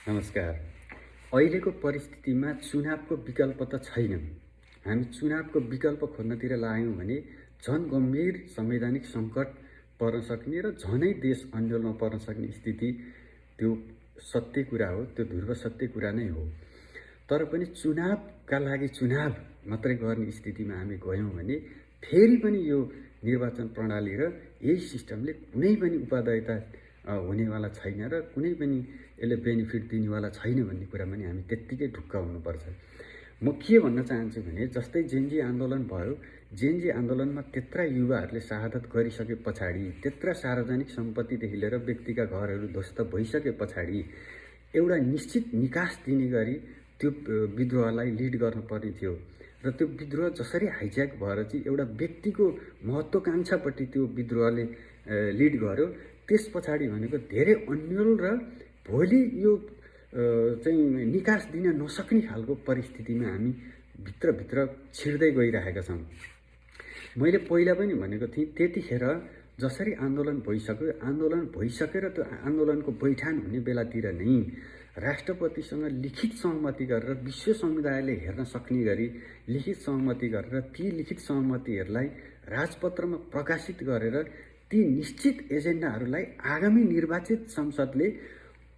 नमस्कार। अहिलेको परिस्थितिमा चुनावको विकल्प त छैन। हामी चुनावको विकल्प खोज्नतिर लाग्यौँ भने झन गम्भीर संवैधानिक सङ्कट पर्न सक्ने र झनै देश अन्यलमा पर्न सक्ने स्थिति त्यो सत्य कुरा हो, त्यो ध्रुव सत्य कुरा नै हो। तर पनि चुनावका लागि चुनाव मात्रै गर्ने स्थितिमा हामी गयौँ भने फेरि पनि यो निर्वाचन प्रणाली र यही सिस्टमले कुनै पनि उपादेयता हुनेवाला छैन र कुनै पनि यसले बेनिफिट दिनेवाला छैन भन्ने कुरामा नि हामी त्यत्तिकै ढुक्क हुनुपर्छ। म के भन्न चाहन्छु भने जस्तै जेनजी आन्दोलन भयो, जेनजी आन्दोलनमा त्यत्रा युवाहरूले शहादत गरिसके पछाडि, त्यत्रा सार्वजनिक सम्पत्तिदेखि लिएर व्यक्तिका घरहरू ध्वस्त भइसके पछाडि एउटा निश्चित निकास दिने गरी त्यो विद्रोहलाई लिड गर्नुपर्ने थियो र त्यो विद्रोह जसरी हाइज्याक भएर चाहिँ एउटा व्यक्तिको महत्त्वकांक्षापट्टि त्यो विद्रोहले लिड गर्यो, त्यस पछाडि भनेको धेरै अन्यल र भोलि यो चाहिँ निकास दिन नसक्ने खालको परिस्थितिमा हामी भित्रभित्र छिर्दै गइरहेका छौँ। मैले पहिला पनि भनेको थिएँ, त्यतिखेर जसरी आन्दोलन भइसकेर त्यो आन्दोलनको बैठान हुने बेलातिर नै राष्ट्रपतिसँग लिखित सहमति गरेर विश्व समुदायले हेर्न सक्ने गरी लिखित सहमति गरेर ती लिखित सहमतिहरूलाई राजपत्रमा प्रकाशित गरेर ती निश्चित एजेन्डाहरूलाई आगामी निर्वाचित संसदले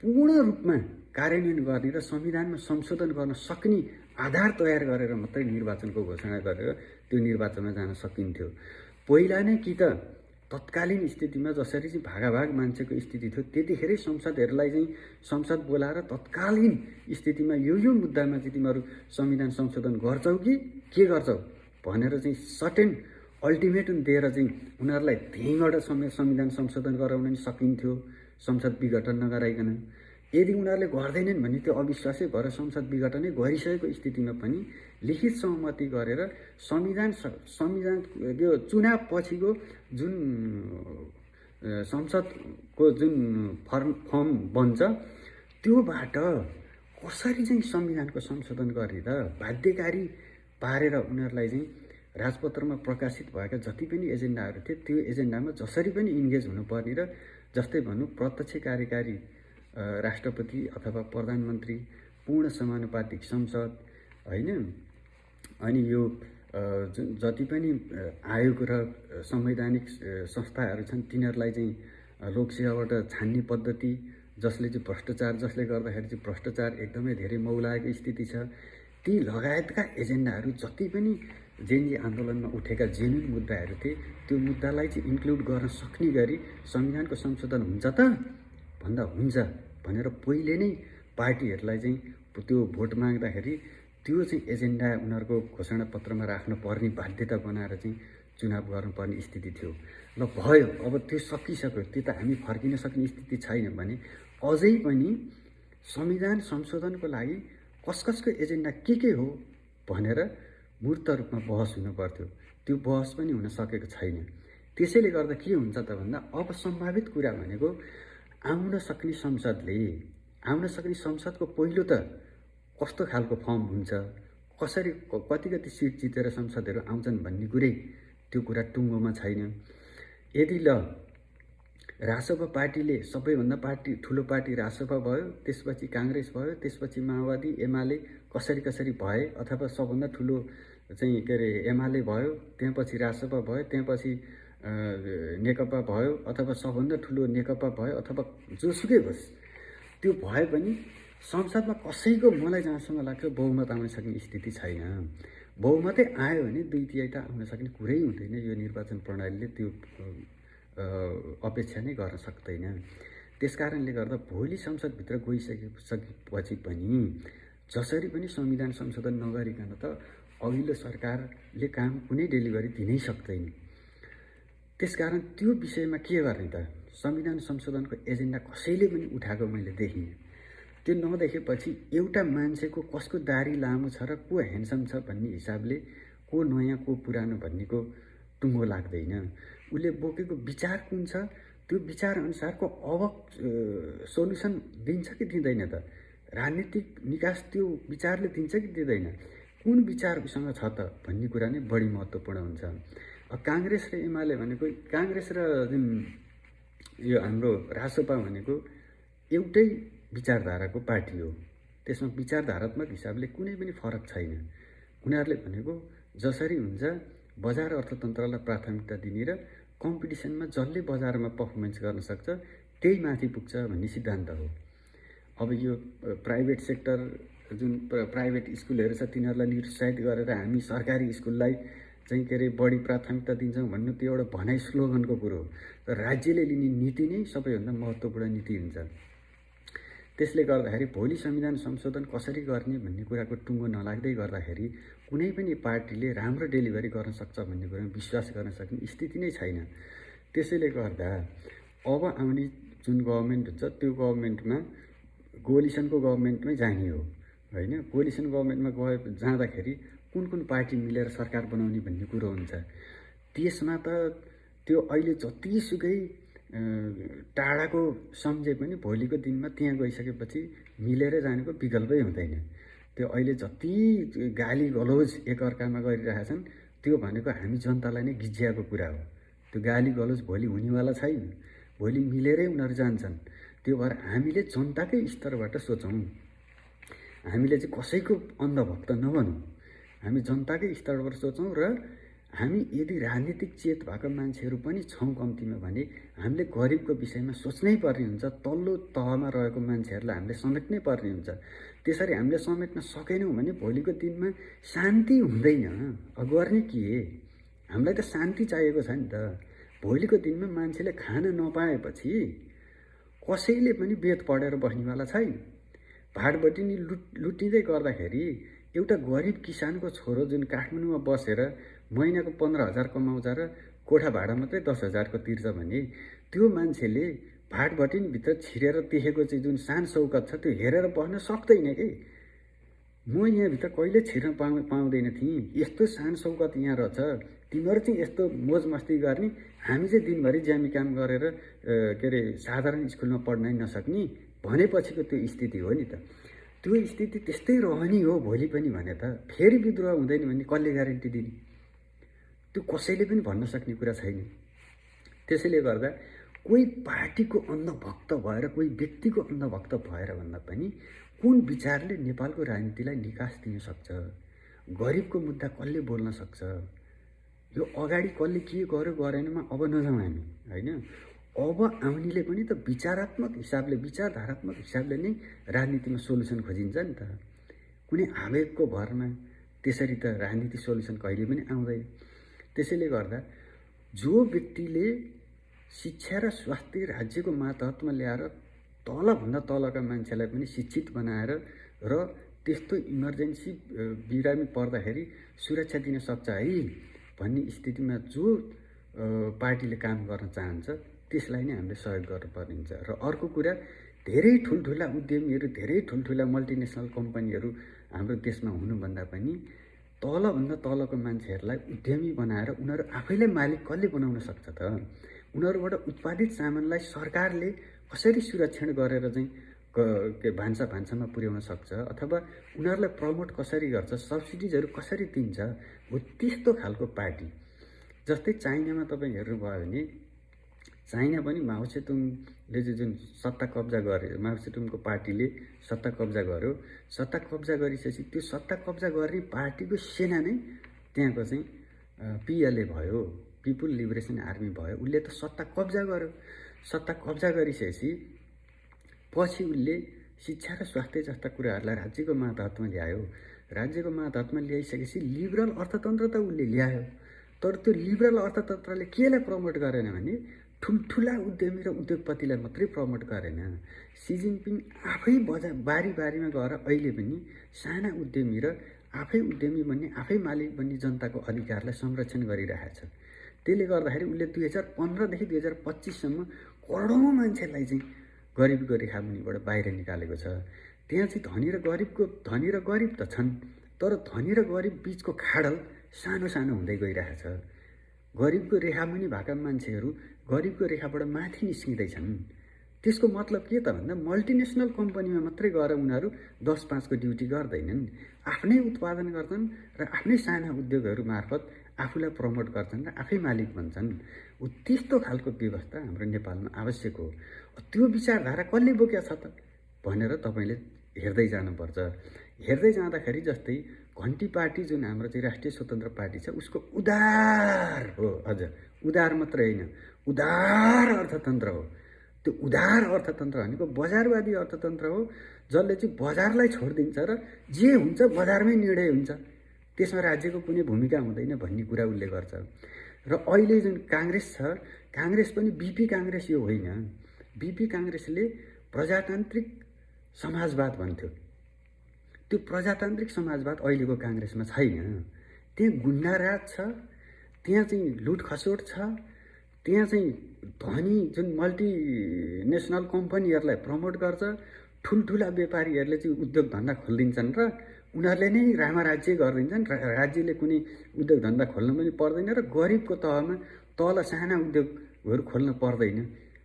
पूर्ण रूपमा कार्यान्वयन गर्ने र संविधानमा संशोधन गर्न सक्ने आधार तयार गरेर मात्रै निर्वाचनको घोषणा गरेर त्यो निर्वाचनमा जान सकिन्थ्यो। पहिला नै कि त तत्कालीन स्थितिमा जसरी चाहिँ भागाभाग मान्छेको स्थिति थियो त्यतिखेरै संसदहरूलाई चाहिँ संसद बोलाएर तत्कालीन स्थितिमा यो मुद्दामा चाहिँ तिमीहरू संविधान संशोधन गर्छौ कि के गर्छौ भनेर चाहिँ सर्टेन अल्टिमेटम दिएर चाहिँ उनीहरूलाई त्यहीँबाट संविधान संशोधन गराउन नि सकिन्थ्यो संसद विघटन नगराइकन। यदि उनीहरूले गर्दैनन् भने त्यो अविश्वासै भएर संसद विघटनै गरिसकेको स्थितिमा पनि लिखित सहमति गरेर संविधान यो चुनाव पछिको जुन संसदको जुन फर्म बन्छ त्योबाट कसरी चाहिँ संविधानको संशोधन गर्ने त बाध्यकारी पारेर उनीहरूलाई चाहिँ राजपत्रमा प्रकाशित भएका जति पनि एजेन्डाहरू थिए त्यो एजेन्डामा जसरी पनि इन्गेज हुनुपर्ने र जस्तै भनौँ प्रत्यक्ष कार्यकारी राष्ट्रपति अथवा प्रधानमन्त्री, पूर्ण समानुपातिक संसद होइन, अनि यो जति पनि आयोग र संवैधानिक संस्थाहरू छन् तिनीहरूलाई चाहिँ लोकसेवाबाट छान्ने पद्धति जसले चाहिँ भ्रष्टाचार जसले गर्दाखेरि चाहिँ भ्रष्टाचार एकदमै धेरै मौलाएको स्थिति छ, ती लगायतका एजेन्डाहरू जति पनि जेनजी आन्दोलनमा उठेका जेन्युन मुद्दाहरू थिए त्यो मुद्दालाई चाहिँ इन्क्लुड गर्न सक्ने गरी संविधानको संशोधन हुन्छ त भन्दा हुन्छ भनेर पहिले नै पार्टीहरूलाई चाहिँ त्यो भोट माग्दाखेरि त्यो चाहिँ एजेन्डा उनीहरूको घोषणा पत्रमा राख्न पर्ने बाध्यता बनाएर चाहिँ चुनाव गर्नुपर्ने स्थिति थियो। ल भयो, अब त्यो सकिसक्यो, त्यो त हामी फर्किन सक्ने स्थिति छैन भने अझै पनि संविधान संशोधनको लागि कसको एजेन्डा के हो भनेर मूर्त रूपमा बहस हुनु पर्थ्यो। त्यो बहस पनि हुन सकेको छैन। त्यसैले गर्दा के हुन्छ त भन्दा अब सम्भावित कुरा भनेको आउन सक्ने संसदको पहिलो त कस्तो खालको फर्म हुन्छ, कसरी कति सिट जितेर संसदहरू आउँछन् भन्ने कुरै त्यो कुरा टुङ्गोमा छैन। यदि ल रासपा पार्टीले सबैभन्दा ठुलो पार्टी रासपा भयो, त्यसपछि काङ्ग्रेस भयो, त्यसपछि माओवादी एमाले कसरी भए, अथवा सबभन्दा ठुलो चाहिँ के अरे एमाले भयो, त्यहाँपछि रासपा भयो, त्यहाँपछि नेकपा भयो, अथवा सबभन्दा ठुलो नेकपा भयो, अथवा जोसुकै होस् त्यो भए पनि संसदमा कसैको मलाई जहाँसम्म लाग्छ बहुमत आउन सक्ने स्थिति छैन। बहुमतै आयो भने 2/3 आउन सक्ने कुरै हुँदैन। यो निर्वाचन प्रणालीले त्यो अपेक्षा नै गर्न सक्दैन। त्यसकारणले गर्दा भोलि संसदभित्र गइसकेपछि पनि जसरी पनि संविधान संशोधन नगरिकन त अघिल्लो सरकारले काम कुनै डेलिभरी दिनै सक्दैन। त्यसकारण त्यो विषयमा के गर्ने त? संविधान संशोधनको एजेन्डा कसैले पनि उठाएको मैले देखिनँ। त्यो नदेखेपछि एउटा मान्छेको कसको दारी लामो छ र को ह्यान्डसम छ भन्ने हिसाबले को नयाँ को पुरानो भन्नेको टुङ्गो लाग्दैन। उसले बोकेको विचार कुन छ त्यो विचार अनुसारको अब सोल्युसन दिन्छ कि दिँदैन त? राजनीतिक निकास त्यो विचारले दिन्छ कि दिँदैन? कुन विचार उसँग छ त भन्ने कुरा नै बढी महत्त्वपूर्ण हुन्छ। काङ्ग्रेस र एमाले भनेको, काङ्ग्रेस र जुन यो हाम्रो रासपा भनेको एउटै विचारधाराको पार्टी हो। त्यसमा विचारधारात्मक हिसाबले कुनै पनि फरक छैन। उनीहरूले भनेको जसरी हुन्छ बजार अर्थतन्त्रलाई प्राथमिकता दिने र कम्पिटिसनमा जसले बजारमा पर्फर्मेन्स गर्न सक्छ त्यही माथि पुग्छ भन्ने सिद्धान्त हो। अब यो प्राइभेट सेक्टर जुन प्राइभेट स्कुलहरू छ तिनीहरूलाई निरुत्साहित गरेर हामी सरकारी स्कुललाई चाहिँ के अरे बढी प्राथमिकता दिन्छौँ भन्नु त्यो एउटा भनाइ स्लोगनको कुरो हो। तर राज्यले लिने नीति नै सबैभन्दा महत्त्वपूर्ण नीति हुन्छ। त्यसले गर्दाखेरि भोलि संविधान संशोधन कसरी गर्ने भन्ने कुराको टुङ्गो नलाग्दै गर्दाखेरि कुनै पनि पार्टीले राम्रो डेलिभरी गर्न सक्छ भन्ने कुरामा विश्वास गर्न सक्ने स्थिति नै छैन। त्यसैले गर्दा अब आउने जुन गभर्मेन्ट हुन्छ त्यो गभर्मेन्टमा कोलिसनको गभर्मेन्टमै जाने हो होइन। कोलिसन गभर्मेन्टमा जाँदाखेरि कुन कुन पार्टी मिलेर सरकार बनाउने भन्ने कुरो हुन्छ। त्यसमा त त्यो अहिले जतिसुकै टाढाको सम्झे पनि भोलिको दिनमा त्यहाँ गइसकेपछि मिलेर जानेको विकल्पै हुँदैन। त्यो अहिले जति गाली गलौज एकअर्कामा गरिरहेछन् त्यो भनेको हामी जनतालाई नै गिज्याएको कुरा हो। त्यो गाली गलौज भोलि हुनेवाला छैन। भोलि मिलेरै उनीहरू जान्छन्। त्यो भएर हामीले जनताकै स्तरबाट सोचौँ। हामीले चाहिँ कसैको अन्धभक्त नबनौँ। हामी जनताकै स्तरबाट सोचौँ र हामी यदि राजनीतिक चेत भएका मान्छेहरू पनि छौँ कम्तीमा भने हामीले गरिबको विषयमा सोच्नै पर्ने हुन्छ। तल्लो तहमा रहेको मान्छेहरूलाई हामीले समेट्नै पर्ने हुन्छ। त्यसरी हामीले समेट्न सकेनौँ भने भोलिको दिनमा शान्ति हुँदैन। गर्ने के? हामीलाई त शान्ति चाहिएको छ नि त। भोलिको दिनमा मान्छेले खान नपाएपछि कसैले पनि बेत पढेर बस्नेवाला छैन। भाडबटिनी लुटिँदै गर्दाखेरि एउटा गरिब किसानको छोरो जुन काठमाडौँमा बसेर महिनाको 15,000 कमाउँछ र कोठा भाडा मात्रै 10,000को तिर्छ भने त्यो मान्छेले भाडबटिनीभित्र छिरेर देखेको चाहिँ जुन शान शौकत छ त्यो हेरेर बस्न सक्दैन कि। म यहाँभित्र कहिले छिर्न पाउँदैन थिएँ। यस्तो शान शौकत यहाँ रहेछ। तिमीहरू चाहिँ यस्तो मोज मस्ती गर्ने, हामी चाहिँ दिनभरि ज्यामी काम गरेर के अरे साधारण स्कुलमा पढ्नै नसक्ने भनेपछिको त्यो स्थिति हो नि त। त्यो स्थिति त्यस्तै रहने हो भोलि पनि भने त। फेरि विद्रोह हुँदैन भने कसले ग्यारेन्टी दिने? त्यो कसैले पनि भन्न सक्ने कुरा छैन। त्यसैले गर्दा कोही पार्टीको अन्धभक्त भएर कोही व्यक्तिको अन्धभक्त भएर भन्दा पनि कुन विचारले नेपालको राजनीतिलाई निकास दिन सक्छ, गरिबको मुद्दा कसले बोल्न सक्छ, यो अगाडि कसले के गर्यो गरेनमा अब नजाउँ हामी होइन। अब आउनेले पनि त विचारात्मक हिसाबले विचारधारात्मक हिसाबले नै राजनीतिमा सोल्युसन खोजिन्छ नि त। कुनै आवेगको भरमा त्यसरी त राजनीति सोल्युसन कहिले पनि आउँदैन। त्यसैले गर्दा जो व्यक्तिले शिक्षा र स्वास्थ्य राज्यको मातहतमा ल्याएर तलभन्दा तलका मान्छेलाई पनि शिक्षित बनाएर र त्यस्तो इमर्जेन्सी बिरामी पर्दाखेरि सुरक्षा दिन सक्छ है भन्ने स्थितिमा जो पार्टीले काम गर्न चाहन्छ त्यसलाई नै हामीले सहयोग गर्नुपर्ने हुन्छ। र अर्को कुरा, धेरै ठुल्ठुला उद्यमीहरू, धेरै ठुल्ठुला मल्टिनेसनल कम्पनीहरू हाम्रो देशमा हुनुभन्दा पनि तलभन्दा तलको मान्छेहरूलाई उद्यमी बनाएर उनीहरू आफैलाई मालिक कसले बनाउन सक्छ त? उनीहरूबाट उत्पादित सामानलाई सरकारले कसरी सुरक्षण गरेर चाहिँ भान्सामा पुर्याउन सक्छ अथवा उनीहरूलाई प्रमोट कसरी गर्छ, सब्सिडिजहरू कसरी दिन्छ, हो त्यस्तो खालको पार्टी। जस्तै चाइनामा तपाईँ हेर्नुभयो भने चाइना पनि माओ त्से-तुङले जुन सत्ता कब्जा गरे, माओ त्से-तुङको पार्टीले सत्ता कब्जा गर्यो। सत्ता कब्जा गरिसकेपछि त्यो सत्ता कब्जा गर्ने पार्टीको सेना नै त्यहाँको चाहिँ पिएलए भयो, पिपुल लिबरेसन आर्मी भयो। उसले त सत्ता कब्जा गर्यो। सत्ता कब्जा गरिसकेपछि पछि उसले शिक्षा र स्वास्थ्य जस्ता कुराहरूलाई राज्यको मातहतमा ल्यायो। राज्यको मातहतमा ल्याइसकेपछि लिबरल अर्थतन्त्र त उसले ल्यायो। तर त्यो लिबरल अर्थतन्त्रले केलाई प्रमोट गरेन भने ठुल्ठुला उद्यमी र उद्योगपतिलाई मात्रै प्रमोट गरेन। सी जिनपिङ आफै बारीमा गएर अहिले पनि साना उद्यमी र आफै उद्यमी बन्ने, आफै मालिक बन्ने जनताको अधिकारलाई संरक्षण गरिरहेछ। त्यसले गर्दाखेरि उसले 2015 देखि 2025सम्म करोडौँ मान्छेलाई चाहिँ गरिबको रेखामुनिबाट बाहिर निकालेको छ। त्यहाँ चाहिँ धनी र गरिब त छन्, तर धनी र गरिब बिचको खाडल सानो सानो हुँदै गइरहेछ। गरिबको रेखामुनि भएका मान्छेहरू गरिबको रेखाबाट माथि निस्किँदैछन्। त्यसको मतलब के त भन्दा मल्टिनेसनल कम्पनीमा मात्रै गएर उनीहरू 10-5को ड्युटी गर्दैनन्, आफ्नै उत्पादन गर्छन् र आफ्नै साना उद्योगहरू मार्फत आफूलाई प्रमोट गर्छन् र आफै मालिक बन्छन्। त्यस्तो खालको व्यवस्था हाम्रो नेपालमा आवश्यक हो। त्यो विचारधारा कसले बोकेको छ त? भनेर तपाईँले हेर्दै जानुपर्छ। हेर्दै जाँदाखेरि जस्तै घन्टी पार्टी जुन हाम्रो चाहिँ राष्ट्रिय स्वतन्त्र पार्टी छ उसको उदार हो, अझ उदार मात्रै होइन, उदार अर्थतन्त्र हो। त्यो उदार अर्थतन्त्र भनेको बजारवादी अर्थतन्त्र हो, जसले चाहिँ बजारलाई छोडिदिन्छ र जे हुन्छ बजारमै निर्णय हुन्छ, त्यसमा राज्यको कुनै भूमिका हुँदैन भन्ने कुरा उसले गर्छ। र अहिले जुन काङ्ग्रेस छ, काङ्ग्रेस पनि बिपी काङ्ग्रेस यो होइन। बिपी काङ्ग्रेसले प्रजातान्त्रिक समाजवाद भन्थ्यो। त्यो प्रजातान्त्रिक समाजवाद अहिलेको काङ्ग्रेसमा छैन। त्यहाँ गुन्डाराज छ, त्यहाँ चाहिँ लुटखसोट छ, त्यहाँ चाहिँ धनी जुन मल्टिनेसनल कम्पनीहरूलाई प्रमोट गर्छ, ठुल्ठुला व्यापारीहरूले चाहिँ उद्योग धन्दा खोलिदिन्छन् र उनीहरूले नै रामाराज्य गरिदिन्छन्। राज्यले कुनै उद्योग धन्दा खोल्नु पनि पर्दैन र गरिबको तहमा तल साना उद्योगहरू खोल्न पर्दैन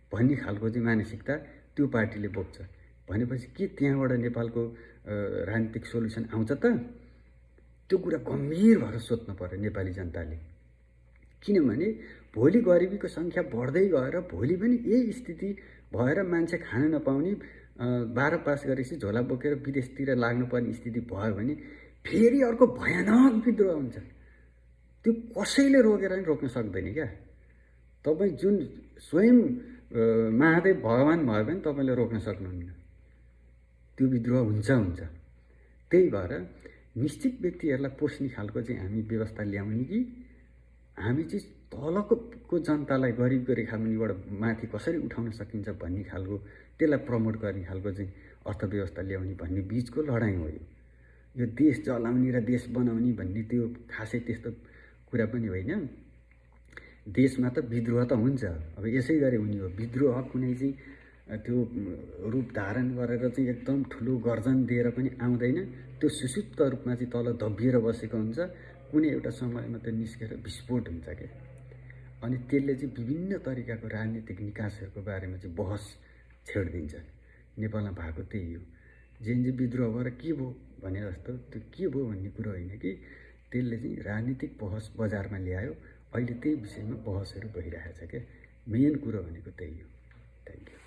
भन्ने खालको चाहिँ मानसिकता त्यो पार्टीले बोक्छ। भनेपछि के त्यहाँबाट नेपालको राजनीतिक सोल्युसन आउँछ त? त्यो कुरा गम्भीर भएर सोध्नु पर्यो नेपाली जनताले। किनभने भोलि गरिबीको सङ्ख्या बढ्दै गएर भोलि पनि यही स्थिति भएर मान्छे खान नपाउने, 12 पास गरेपछि झोला बोकेर विदेशतिर लाग्नुपर्ने स्थिति भयो भने फेरि अर्को भयानक विद्रोह हुन्छ। त्यो कसैले रोकेर पनि रोक्न सक्दैन क्या। तपाईँ जुन स्वयं महादेव भगवान भयो भने तपाईँले रोक्न सक्नुहुन्न, त्यो विद्रोह हुन्छ। त्यही भएर निश्चित व्यक्तिहरूलाई पोस्ने खालको चाहिँ हामी व्यवस्था ल्याउने कि हामी चाहिँ तलको जनतालाई गरिबको रेखामुनिबाट माथि कसरी उठाउन सकिन्छ भन्ने खालको, त्यसलाई प्रमोट गर्ने खालको चाहिँ अर्थव्यवस्था ल्याउने भन्ने बिचको लडाइँ हो। यो देश जलाउने र देश बनाउने भन्ने त्यो खासै त्यस्तो कुरा पनि होइन। देशमा त विद्रोह त हुन्छ, अब यसै गरी हुने हो। विद्रोह कुनै चाहिँ त्यो रूप धारण गरेर चाहिँ एकदम ठुलो गर्जन दिएर पनि आउँदैन। त्यो सुसुप्त रूपमा चाहिँ तल दबिएर बसेको हुन्छ। कुनै एउटा समयमा त्यो निस्केर विस्फोट हुन्छ क्या। अनि त्यसले चाहिँ विभिन्न तरिकाको राजनीतिक निकासहरूको बारेमा चाहिँ बहस छेडिदिन्छ। नेपालमा भएको त्यही हो। जेन विद्रोह भएर के भयो भने जस्तो त्यो के भयो भन्ने कुरो होइन कि त्यसले चाहिँ राजनीतिक बहस बजारमा ल्यायो। अहिले त्यही विषयमा बहसहरू भइरहेछ क्या। मेन कुरो भनेको त्यही हो। Thank you.